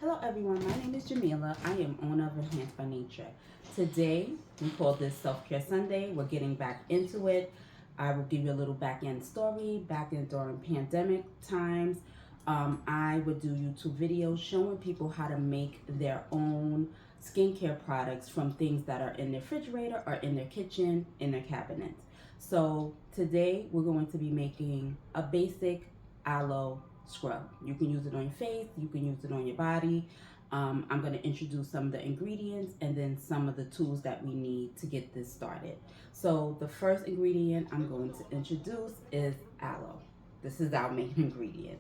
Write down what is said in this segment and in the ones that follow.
Hello everyone, my name is Jamila. I am owner of Enhanced by Nature. Today, we call this Self-Care Sunday. We're getting back into it. I will give you a little back-end story. Back in during pandemic times, I would do YouTube videos showing people how to make their own skincare products from things that are in their refrigerator or in their kitchen, in their cabinets. So today, we're going to be making a basic aloe scrub. You can use it on your face, you can use it on your body. I'm going to introduce some of the ingredients and then some of the tools that we need to get this started. So the first ingredient I'm going to introduce is aloe. This is our main ingredient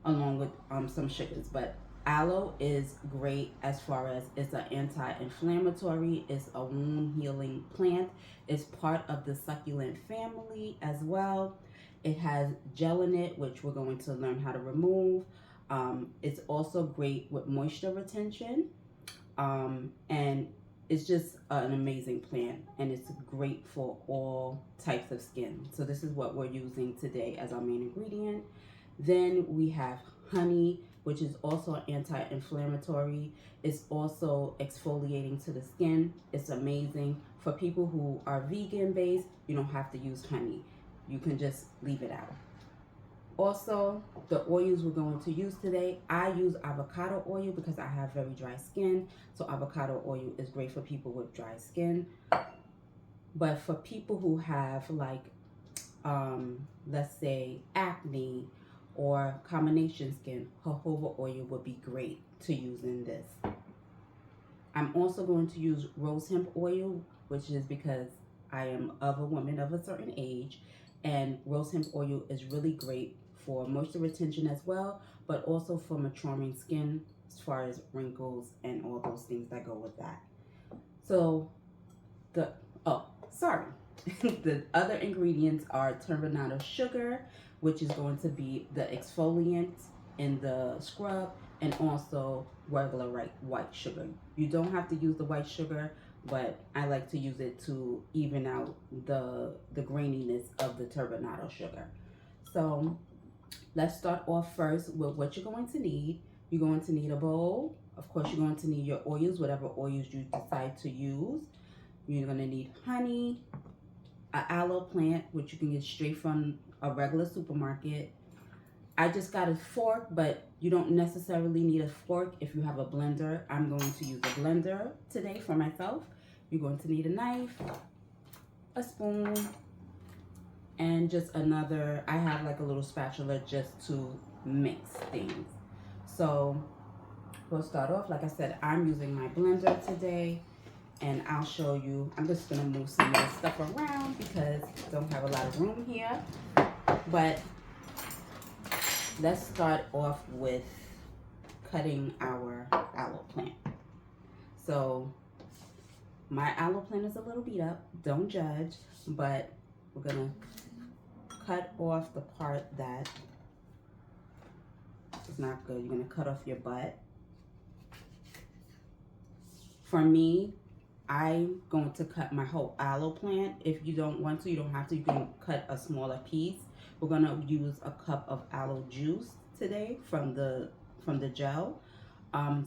along with some sugars, but aloe is great as far as it's an anti-inflammatory, it's a wound healing plant, it's part of the succulent family as well. It has gel in it, which we're going to learn how to remove. It's also great with moisture retention, and it's just an amazing plant, and it's great for all types of skin. So this is what we're using today as our main ingredient. Then we have honey, which is also anti-inflammatory. It's also exfoliating to the skin. It's amazing. For people who are vegan based, you don't have to use honey. You can just leave it out. Also, the oils we're going to use today, I use avocado oil because I have very dry skin. So avocado oil is great for people with dry skin. But for people who have like, let's say acne or combination skin, jojoba oil would be great to use in this. I'm also going to use rosehip oil, which is because I am of a woman of a certain age, and rosehip oil is really great for moisture retention as well, but also for maturing skin as far as wrinkles and all those things that go with that. So the the other ingredients are turbinado sugar, which is going to be the exfoliant in the scrub, and also regular white sugar. You don't have to use the white sugar, but I like to use it to even out the graininess of the turbinado sugar. So let's start off first with what you're going to need. You're going to need a bowl. Of course, you're going to need your oils, whatever oils you decide to use. You're going to need honey, an aloe plant, which you can get straight from a regular supermarket. I just got a fork, but you don't necessarily need a fork if you have a blender. I'm going to use a blender today for myself. You're going to need a knife, a spoon, and just another, I have like a little spatula just to mix things. So we'll start off, like I said, I'm using my blender today, and I'll show you. I'm just gonna move some of this stuff around because I don't have a lot of room here. But let's start off with cutting our aloe plant. So my aloe plant is a little beat up, don't judge, but we're gonna cut off the part that is not good. You're gonna cut off your butt. For me, I'm going to cut my whole aloe plant. If you don't want to, you don't have to. You can cut a smaller piece. We're gonna use a cup of aloe juice today from the gel.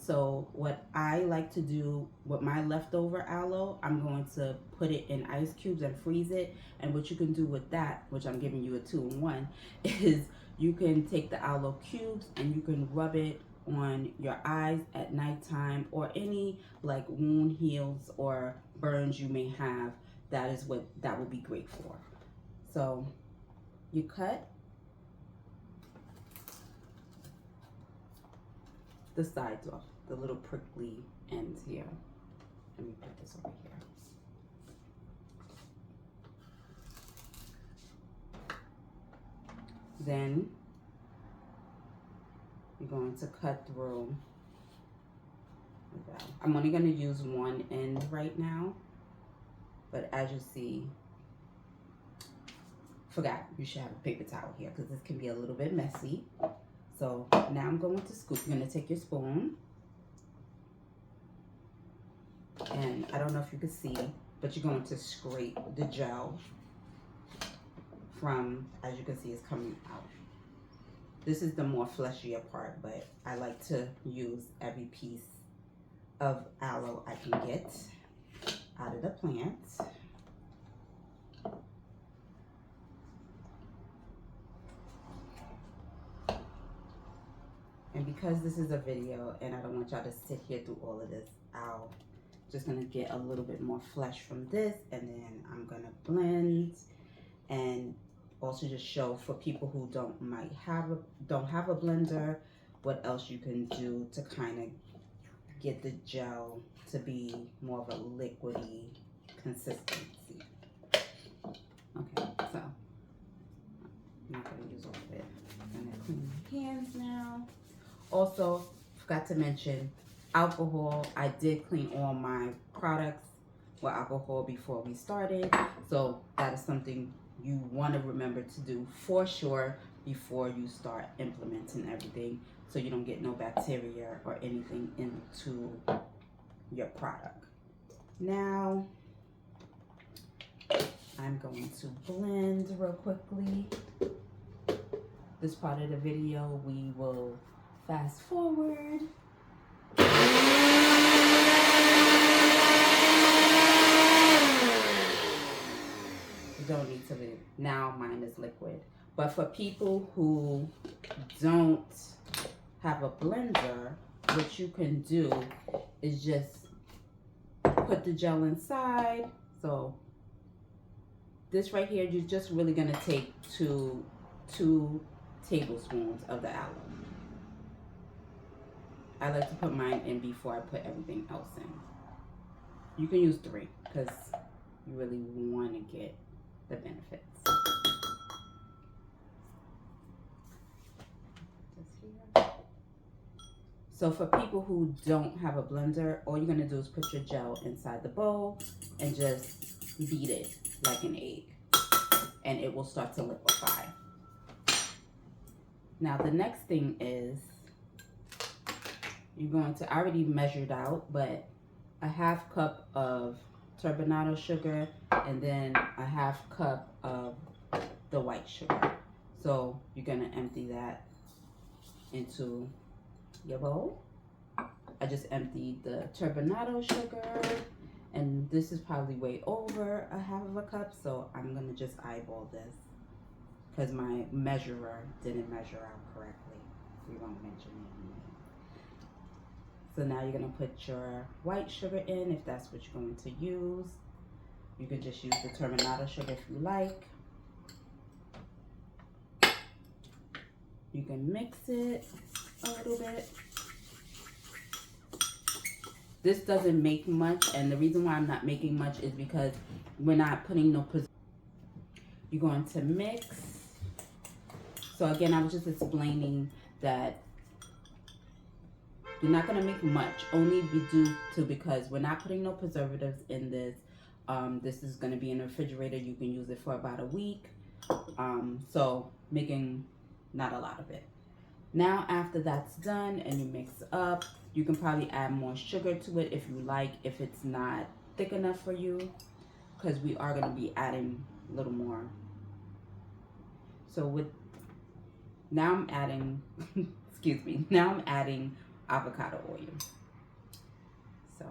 So what I like to do with my leftover aloe, I'm going to put it in ice cubes and freeze it. And what you can do with that, which I'm giving you a 2-in-1, is you can take the aloe cubes and you can rub it on your eyes at nighttime, or any like wound heals or burns you may have. That is what that would be great for. So you cut the sides off, the little prickly ends here. Let me put this over here. Then you're going to cut through. I'm only going to use one end right now, but as you see, forgot you should have a paper towel here because this can be a little bit messy. So now I'm going to scoop. You're going to take your spoon, and I don't know if you can see, but you're going to scrape the gel from, as you can see, it's coming out. This is the more fleshier part, but I like to use every piece of aloe I can get out of the plant. And because this is a video and I don't want y'all to sit here through all of this, I'll just gonna get a little bit more flesh from this, and then I'm gonna blend and also just show for people who don't have a blender what else you can do to kind of get the gel to be more of a liquidy consistency. Okay, so I'm not gonna use all of it. I'm gonna clean my hands now. Also, forgot to mention alcohol. I did clean all my products with alcohol before we started, so that is something you want to remember to do for sure before you start implementing everything, so you don't get no bacteria or anything into your product. Now I'm going to blend real quickly. This part of the video we will fast forward. You don't need to be. Now mine is liquid. But for people who don't have a blender, what you can do is just put the gel inside. So this right here, you're just really gonna take two tablespoons of the aloe. I like to put mine in before I put everything else in. You can use 3 because you really want to get the benefits. So for people who don't have a blender, all you're going to do is put your gel inside the bowl and just beat it like an egg, and it will start to liquefy. Now the next thing is you're going to, I already measured out, but a 1/2 cup of turbinado sugar and then a 1/2 cup of the white sugar. So you're going to empty that into your bowl. I just emptied the turbinado sugar, and this is probably way over a 1/2 cup, so I'm going to just eyeball this because my measurer didn't measure out correctly. We won't mention it. So now you're going to put your white sugar in if that's what you're going to use. You can just use the turbinado sugar if you like. You can mix it a little bit. This doesn't make much, and the reason why I'm not making much is because we're not putting no preservative. You're going to mix. So again, I was just explaining that you're not going to make much, only be due to because we're not putting no preservatives in this. This is going to be in the refrigerator. You can use it for about a week. So making not a lot of it. Now after that's done and you mix up, you can probably add more sugar to it if you like, if it's not thick enough for you, because we are going to be adding a little more. So now I'm adding, excuse me, now I'm adding avocado oil. So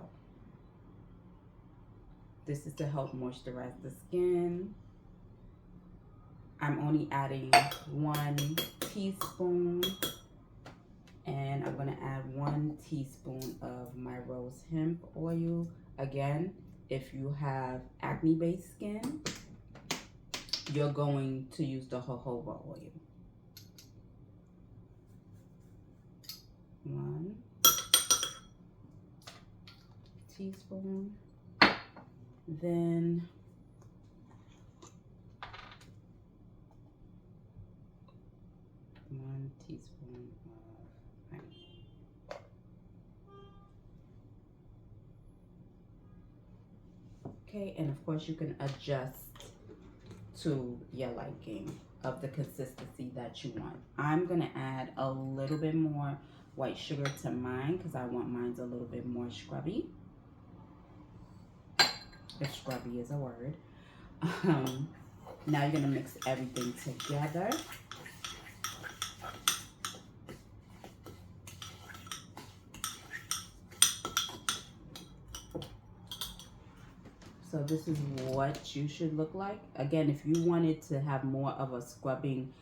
this is to help moisturize the skin. I'm only adding 1 teaspoon, and I'm going to add 1 teaspoon of my Rosehip oil. Again, if you have acne-based skin, you're going to use the jojoba oil. 1 teaspoon. Then one teaspoon of honey. Okay, and of course you can adjust to your liking of the consistency that you want. I'm gonna add a little bit more white sugar to mine because I want mine a little bit more scrubby. If scrubby is a word. Now you're gonna mix everything together. So this is what you should look like. Again, if you wanted to have more of a scrubbing,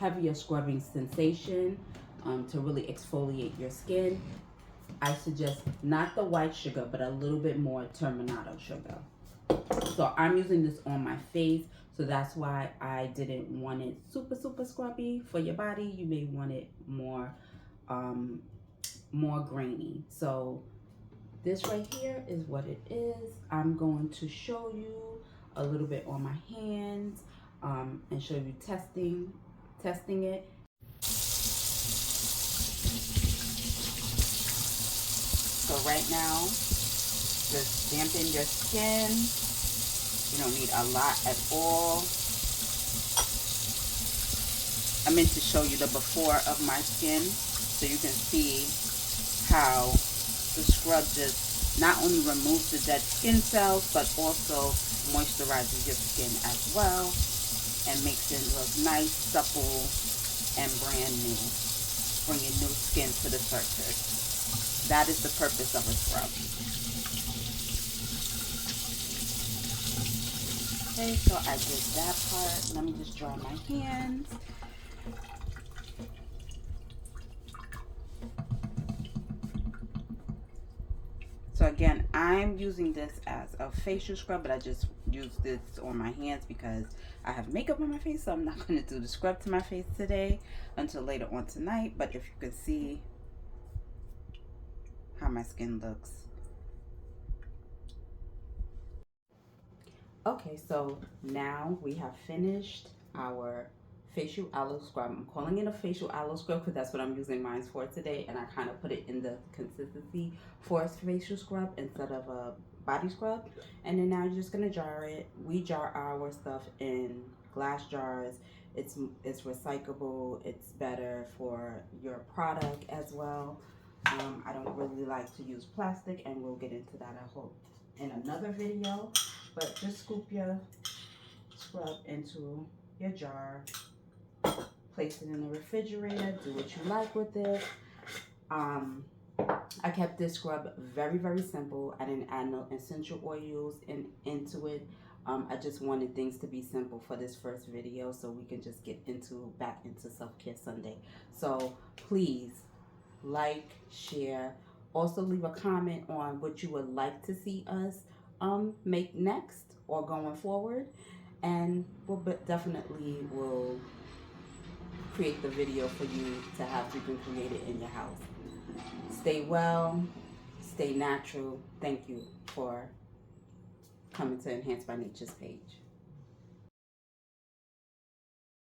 heavier scrubbing sensation, to really exfoliate your skin, I suggest not the white sugar, but a little bit more Turbinado sugar. So I'm using this on my face, so that's why I didn't want it super scrubby. For your body, you may want it more more grainy. So this right here is what it is. I'm going to show you a little bit on my hands, and show you testing it. So right now, just dampen your skin. You don't need a lot at all. I meant to show you the before of my skin so you can see how the scrub just not only removes the dead skin cells, but also moisturizes your skin as well and makes it look nice, supple, and brand new, bringing new skin to the surface. That is the purpose of a scrub. Okay, so I did that part. Let me just dry my hands. So again, I'm using this as a facial scrub, but I just use this on my hands because I have makeup on my face, so I'm not going to do the scrub to my face today until later on tonight. But if you can see how my skin looks. Okay, so now we have finished our facial aloe scrub. I'm calling it a facial aloe scrub because that's what I'm using mine for today, and I kind of put it in the consistency for a facial scrub instead of a body scrub. And then now you're just gonna jar it. We jar our stuff in glass jars. It's recyclable. It's better for your product as well. I don't really like to use plastic, and we'll get into that, I hope, in another video. But just scoop your scrub into your jar, place it in the refrigerator, do what you like with it. I kept this scrub very simple. I didn't add no essential oils into it. I just wanted things to be simple for this first video so we can just get back into Self-Care Sunday. So please like, share, also leave a comment on what you would like to see us make next or going forward, and we'll definitely will create the video for you to have you can create it in your house. Stay well, stay natural. Thank you for coming to Enhance by Nature's page.